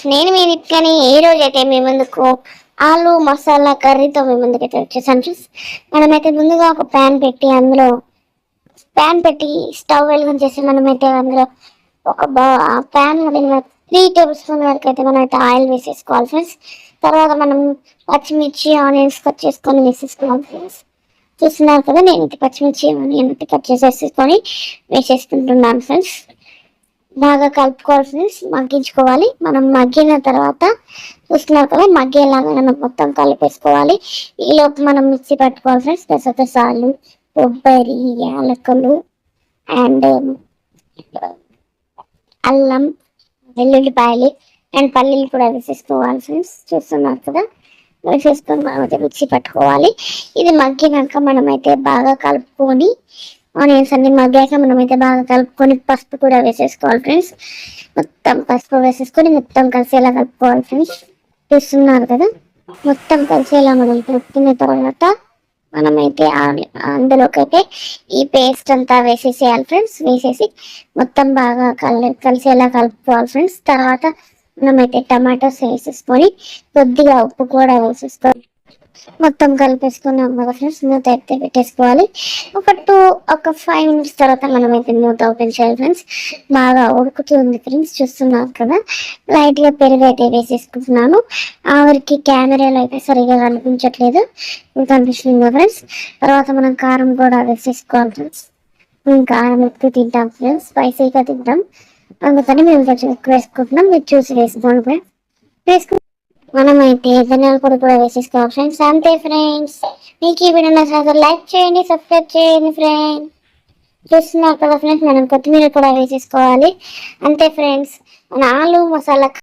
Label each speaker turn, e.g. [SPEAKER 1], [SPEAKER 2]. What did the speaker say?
[SPEAKER 1] నేను మీ నిత్యాని ఈ రోజు అయితే మీ ముందుకు ఆలు మసాలా కర్రీతో మీ ముందుకు అయితే వచ్చేసాను ఫ్రెండ్స్. మనమైతే ముందుగా ఒక ప్యాన్ పెట్టి స్టవ్ వెలిగించేసి మనమైతే అందులో ఒక ప్యాన్ 3 టేబుల్ స్పూన్ వరకు అయితే మనం అయితే ఆయిల్ వేసేసుకోవాలి ఫ్రెండ్స్. తర్వాత మనం పచ్చిమిర్చి ఆనియన్స్ కట్ చేసుకొని వేసేసుకోవాలి ఫ్రెండ్స్. చూస్తున్నారు కదా, నేను పచ్చిమిర్చి ఆనియన్ కట్ చేసేసుకొని వేసేసుకుంటున్నాను ఫ్రెండ్స్. బాగా కలుపుకోవాలి ఫ్రెండ్స్, మగ్గించుకోవాలి. మనం మగ్గిన తర్వాత చూస్తున్నారు కదా, మగ్గేలాగా మనం మొత్తం కలిపేసుకోవాలి. ఈలోపు మనం మిక్సీ పట్టుకోవాలి ఫ్రెండ్స్. గసగసాలు, కొబ్బరి, యాలకులు అండ్ అల్లం, వెల్లుల్లిపాయలు అండ్ పల్లీలు కూడా వేసేసుకోవాలి ఫ్రెండ్స్. చూస్తున్నారు కదా, వేసేసుకొని మనమైతే మిక్సీ పట్టుకోవాలి. ఇది మగ్గినాక మనమైతే బాగా కలుపుకొని ఆనియన్స్ అన్ని మగ్గాక మనమైతే బాగా కలుపుకొని పసుపు కూడా వేసేసుకోవాలి ఫ్రెండ్స్. మొత్తం పసుపు వేసేసుకొని మొత్తం కలిసేలా కలుపుకోవాలి ఫ్రెండ్స్. చూస్తున్నారు కదా, మొత్తం కలిసేలా మనం కలుపుకున్న తర్వాత మనమైతే అందులోకి అయితే ఈ పేస్ట్ అంతా వేసేసేయాలి ఫ్రెండ్స్. వేసేసి మొత్తం బాగా కలిసేలా కలుపుకోవాలి ఫ్రెండ్స్. తర్వాత మనమైతే టమాటోస్ వేసేసుకొని కొద్దిగా ఉప్పు కూడా వేసేసుకోవాలి. మొత్తం కలిపేసుకున్నాం కదా ఫ్రెండ్స్, మూత అయితే పెట్టేసుకోవాలి. ఒక 5 minutes తర్వాత మనమైతే మూత ఓపెన్ చేయాలి ఫ్రెండ్స్. బాగా ఉడుకుతుంది ఫ్రెండ్స్. చూస్తున్నారు కదా, లైట్గా పెరుగు అయితే వేసేసుకుంటున్నాను. ఆవిరికి కెమెరాలో అయితే సరిగా కనిపించట్లేదు, కనిపిస్తుంది కదా ఫ్రెండ్స్. తర్వాత మనం కారం కూడా వేసేసుకోవాలి ఫ్రెండ్స్. కారం ఎక్కువ తింటాం ఫ్రెండ్స్, స్పైసీగా తింటాం, అందుకని మేము కొంచెం ఎక్కువ వేసుకుంటున్నాం. మీరు చూసి వేసుకోండి ఫ్రెండ్స్. మనమైతే ధనియాల పొడి కూడా వేసేసుకోవాలి ఫ్రెండ్స్. అంతే ఫ్రెండ్స్, మీకు ఈ వీడియో నచ్చితే లైక్ చేయండి, సబ్స్క్రైబ్ చేయండి ఫ్రెండ్స్. చూస్తున్నారు కదా ఫ్రెండ్స్, మనం కొత్తిమీర కూడా వేసేసుకోవాలి. అంతే ఫ్రెండ్స్, మన ఆలు మసాలా